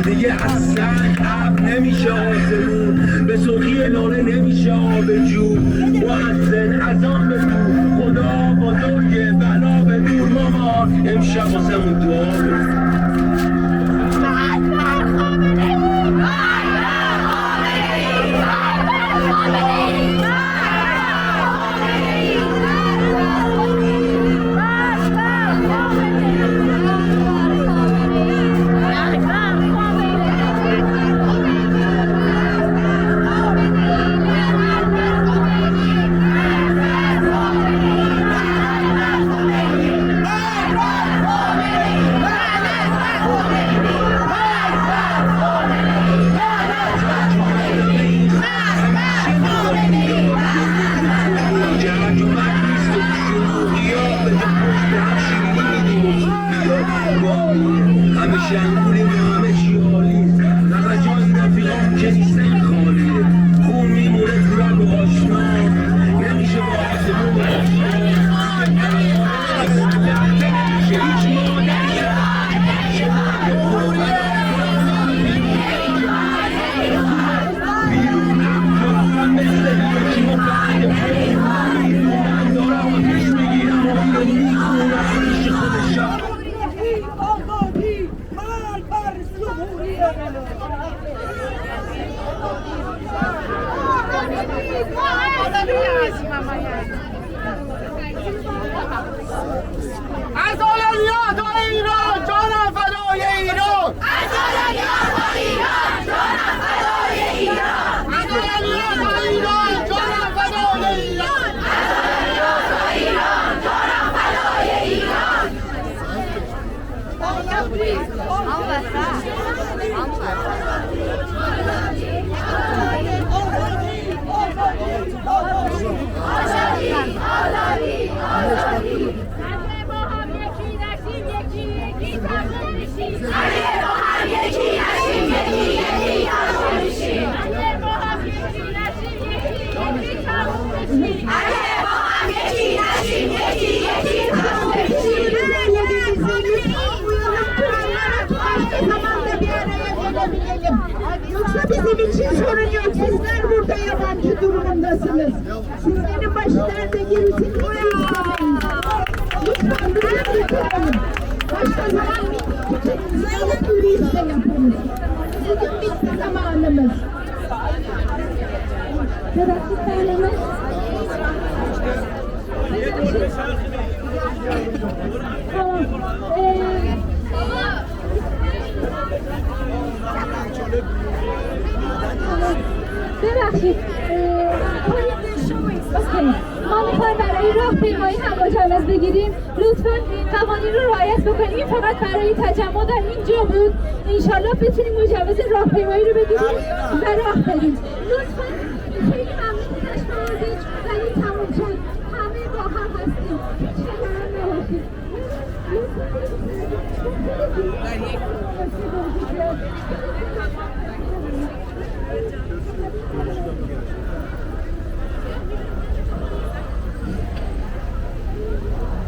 دیگه اصلا اب نمیشه آسمون، به سرخی لاله نمیشه آبجو. مؤذن اذان بگو خدا بزرگه، بلا به دور ماما، امشب واسمون دعا بگو. شنگولیم همه چی عالیه فقط جایی رفیقام که نیستن خالیه خون میمونه تو رگ و آشنا نمیشه با آسمون آشنا نمیشه هیچ مادری بیرونم جانم مثل یکی مقعد من دارم و پیش میگیرم و اینو میخونم پیش خودشم از آلانیا تا ایران جانم فدای ایران از آلانیا تا ایران جانم فدای ایران از آلانیا تا ایران جانم فدای ایران از آلانیا تا ایران جانم فدای ایران آزادی آزادی اگه با هم یکی نشیم یکی یکی تموم میشیم اگه با هم یکی نشیم یکی یکی تموم میشیم Yoksa bizim için sorun yok. Sizler burada yabancı durumundasınız. Sizlerin başlarında girsin istemeyiz. Lütfen buraya tutalım. Başka zaman tutalım. Alıp yürüyüş de yaparız. Bugün bitti zamanımız. Bıraktıklarımız. ببخشید ما میخوایم برای راهپیمایی هم مجوز بگیریم لطفا قوانین رو رعایت بکنیم این فقط برای تجمع در اینجا بود انشالله بتونیم مجوز راهپیمایی رو بگیریم و راه بریم لطفا خیلی ممنون تشکر ولی تموم شد همه با هم هستیم چرا نباشید